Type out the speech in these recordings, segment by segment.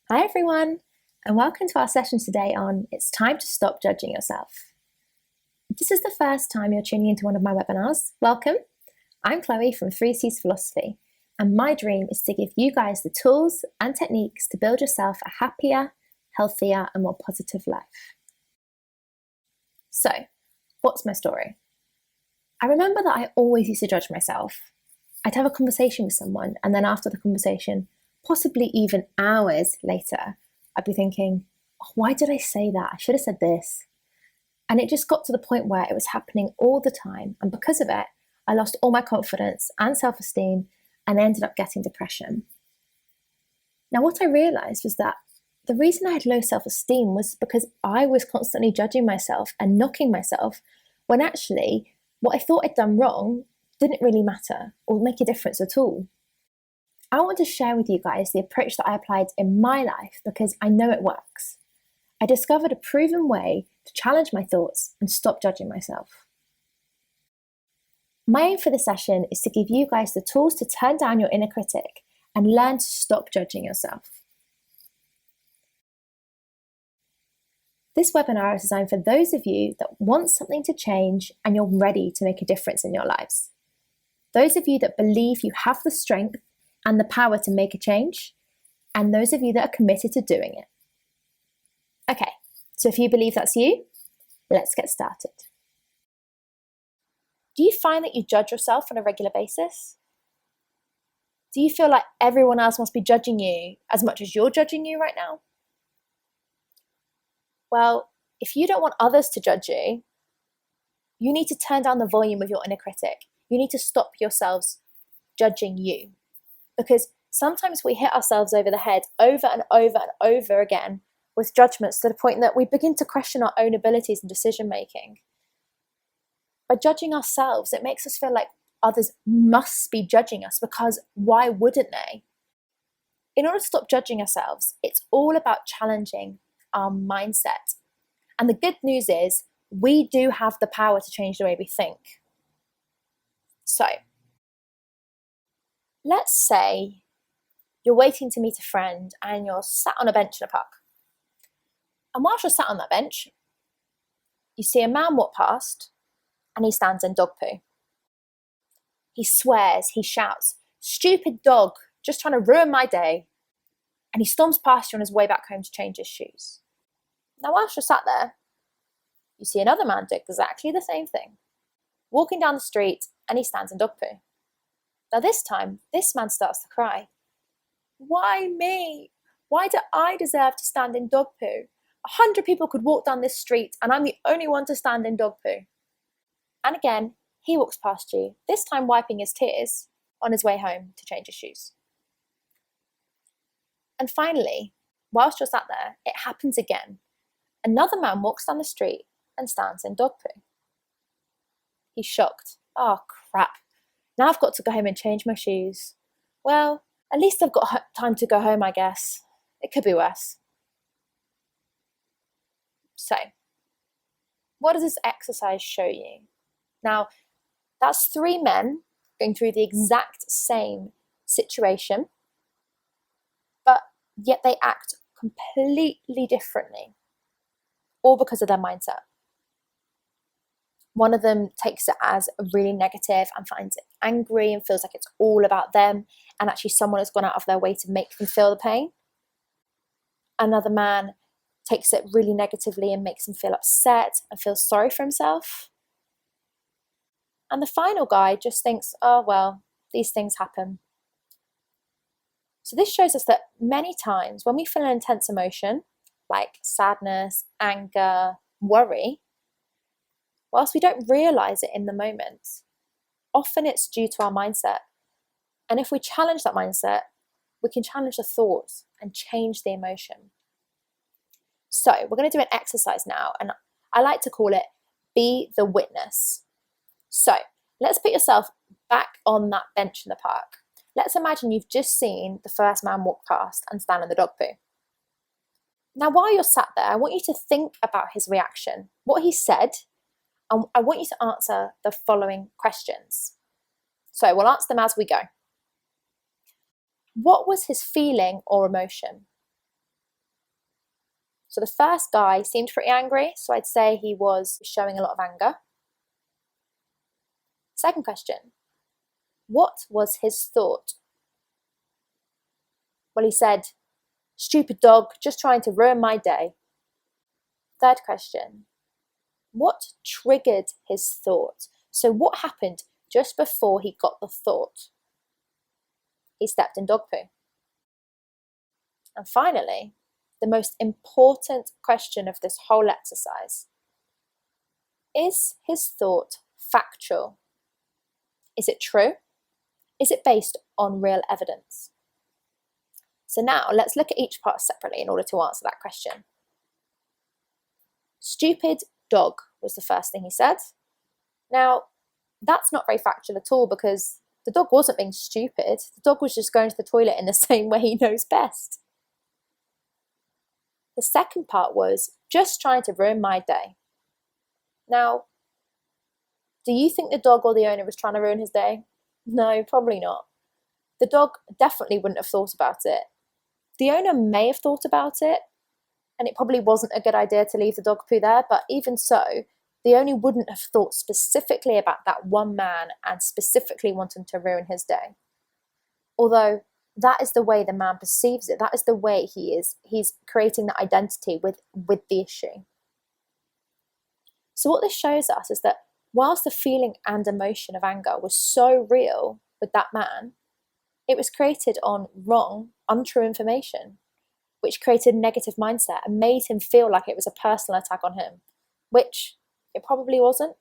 Hi everyone, and welcome to our session today on It's Time to Stop Judging Yourself. If this is the first time you're tuning into one of my webinars, welcome. I'm Chloe from 3C's Philosophy, and my dream is to give you guys the tools and techniques to build yourself a happier, healthier, and more positive life. So, what's my story? I remember that I always used to judge myself. I'd have a conversation with someone, and then after the conversation, possibly even hours later, I'd be thinking, oh, why did I say that? I should have said this. And it just got to the point where it was happening all the time. And because of it, I lost all my confidence and self-esteem and ended up getting depression. Now, what I realized was that the reason I had low self-esteem was because I was constantly judging myself and knocking myself when actually what I thought I'd done wrong didn't really matter or make a difference at all. I want to share with you guys the approach that I applied in my life because I know it works. I discovered a proven way to challenge my thoughts and stop judging myself. My aim for this session is to give you guys the tools to turn down your inner critic and learn to stop judging yourself. This webinar is designed for those of you that want something to change and you're ready to make a difference in your lives. Those of you that believe you have the strength and the power to make a change, and those of you that are committed to doing it. Okay, so if you believe that's you, let's get started. Do you find that you judge yourself on a regular basis? Do you feel like everyone else must be judging you as much as you're judging you right now? Well, if you don't want others to judge you, you need to turn down the volume of your inner critic. You need to stop yourselves judging you. Because sometimes we hit ourselves over the head over and over and over again with judgments to the point that we begin to question our own abilities and decision making. By judging ourselves, it makes us feel like others must be judging us because why wouldn't they? In order to stop judging ourselves, it's all about challenging our mindset. And the good news is we do have the power to change the way we think. So, let's say you're waiting to meet a friend and you're sat on a bench in a park. And whilst you're sat on that bench, you see a man walk past and he stands in dog poo. He swears, he shouts, "Stupid dog, just trying to ruin my day." And he storms past you on his way back home to change his shoes. Now, whilst you're sat there, you see another man do exactly the same thing, walking down the street and he stands in dog poo. Now this time, this man starts to cry. Why me? Why do I deserve to stand in dog poo? 100 people could walk down this street and I'm the only one to stand in dog poo. And again, he walks past you, this time wiping his tears on his way home to change his shoes. And finally, whilst you're sat there, it happens again. Another man walks down the street and stands in dog poo. He's shocked. Oh crap, now I've got to go home and change my shoes. Well, at least I've got time to go home, I guess. It could be worse. So, what does this exercise show you? Now, that's 3 men going through the exact same situation, but yet they act completely differently, all because of their mindset. One of them takes it as really negative and finds it angry and feels like it's all about them, and actually someone has gone out of their way to make them feel the pain. Another man takes it really negatively and makes him feel upset and feels sorry for himself. And the final guy just thinks, oh, well, these things happen. So this shows us that many times when we feel an intense emotion, like sadness, anger, worry, whilst we don't realize it in the moment, often it's due to our mindset. And if we challenge that mindset, we can challenge the thoughts and change the emotion. So we're going to do an exercise now, and I like to call it Be the Witness. So let's put yourself back on that bench in the park. Let's imagine you've just seen the first man walk past and stand in the dog poo. Now, while you're sat there, I want you to think about his reaction, what he said, and I want you to answer the following questions. So we'll answer them as we go. What was his feeling or emotion? So the first guy seemed pretty angry, so I'd say he was showing a lot of anger. Second question, what was his thought? Well, he said, "Stupid dog, just trying to ruin my day." Third question, what triggered his thought? So what happened just before he got the thought? He stepped in dog poo. And finally, the most important question of this whole exercise, is his thought factual? Is it true? Is it based on real evidence? So now let's look at each part separately in order to answer that question. Stupid dog was the first thing he said. Now, that's not very factual at all because the dog wasn't being stupid. The dog was just going to the toilet in the same way he knows best. The second part was just trying to ruin my day. Now, do you think the dog or the owner was trying to ruin his day? No, probably not. The dog definitely wouldn't have thought about it. The owner may have thought about it, and it probably wasn't a good idea to leave the dog poo there, but even so, the owner wouldn't have thought specifically about that one man and specifically wanting to ruin his day. Although that is the way the man perceives it, that is the way he's creating that identity with the issue. So what this shows us is that whilst the feeling and emotion of anger was so real with that man, it was created on wrong, untrue information, which created a negative mindset and made him feel like it was a personal attack on him, which it probably wasn't.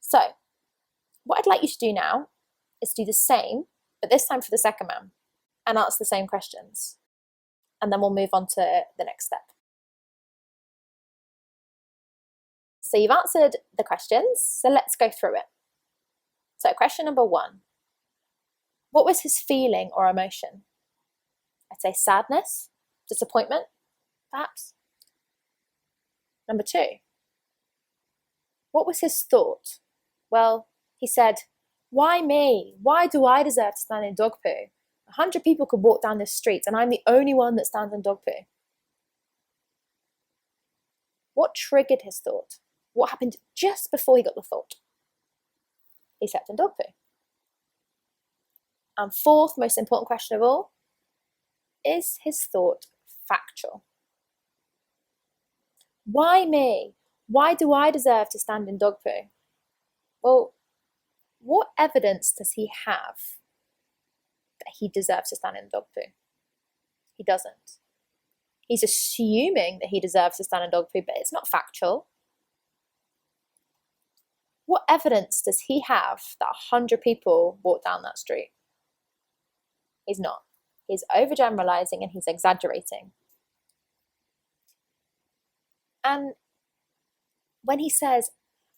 So, what I'd like you to do now is do the same, but this time for the second man, and answer the same questions. And then we'll move on to the next step. So you've answered the questions, so let's go through it. So question number 1, what was his feeling or emotion? I'd say sadness, disappointment, perhaps. Number 2, what was his thought? Well, he said, "Why me? Why do I deserve to stand in dog poo? 100 people could walk down this street and I'm the only one that stands in dog poo." What triggered his thought? What happened just before he got the thought? He stepped in dog poo. And fourth, most important question of all, is his thought factual? Why me? Why do I deserve to stand in dog poo? Well, what evidence does he have that he deserves to stand in dog poo? He doesn't. He's assuming that he deserves to stand in dog poo, but it's not factual. What evidence does he have that 100 people walk down that street? He's not. He's overgeneralizing and he's exaggerating. And when he says,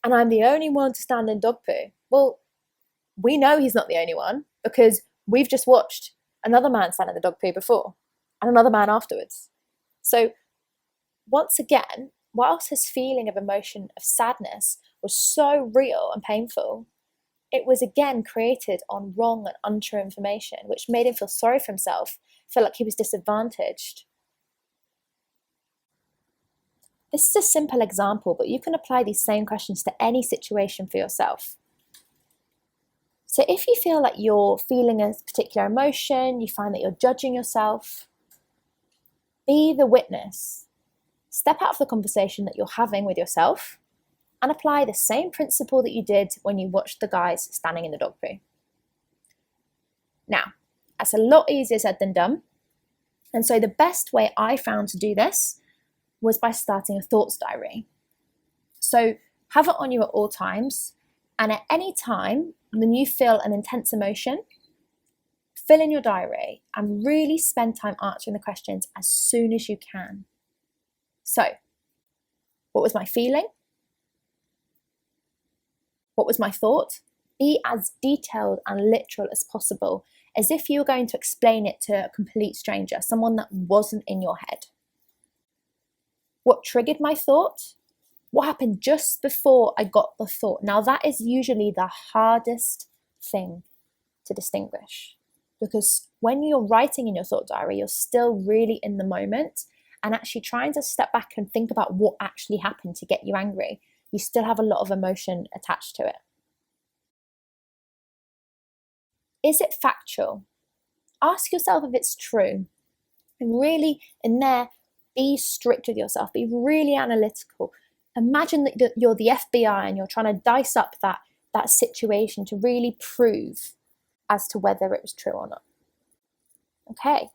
"And I'm the only one to stand in dog poo," well, we know he's not the only one because we've just watched another man stand in the dog poo before and another man afterwards. So once again, whilst his feeling of emotion of sadness was so real and painful, it was again created on wrong and untrue information, which made him feel sorry for himself, feel like he was disadvantaged. This is a simple example, but you can apply these same questions to any situation for yourself. So if you feel like you're feeling a particular emotion, you find that you're judging yourself, be the witness. Step out of the conversation that you're having with yourself and apply the same principle that you did when you watched the guys standing in the dog poo. Now, that's a lot easier said than done. And so the best way I found to do this was by starting a thoughts diary. So have it on you at all times, and at any time when you feel an intense emotion, fill in your diary and really spend time answering the questions as soon as you can. So, what was my feeling? What was my thought? Be as detailed and literal as possible, as if you were going to explain it to a complete stranger, someone that wasn't in your head. What triggered my thought? What happened just before I got the thought? Now that is usually the hardest thing to distinguish, because when you're writing in your thought diary, you're still really in the moment and actually trying to step back and think about what actually happened to get you angry, you still have a lot of emotion attached to it. Is it factual? Ask yourself if it's true. And really, in there, be strict with yourself. Be really analytical. Imagine that you're the FBI and you're trying to dice up that situation to really prove as to whether it was true or not. Okay.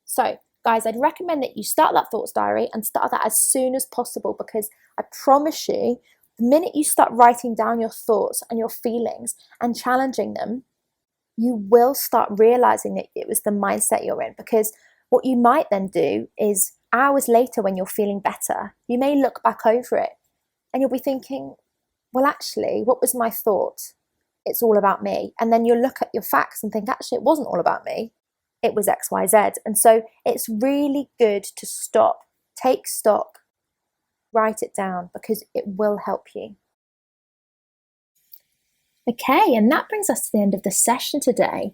So, guys, I'd recommend that you start that thoughts diary and start that as soon as possible, because I promise you, the minute you start writing down your thoughts and your feelings and challenging them, you will start realizing that it was the mindset you're in. Because what you might then do is hours later, when you're feeling better, you may look back over it and you'll be thinking, well, actually, what was my thought? It's all about me. And then you'll look at your facts and think, actually, it wasn't all about me. It was X, Y, Z. And so it's really good to stop, take stock, write it down, because it will help you. Okay, and that brings us to the end of the session today.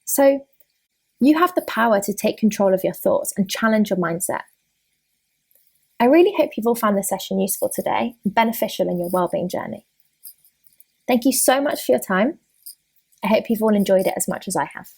So you have the power to take control of your thoughts and challenge your mindset. I really hope you've all found this session useful today and beneficial in your wellbeing journey. Thank you so much for your time. I hope you've all enjoyed it as much as I have.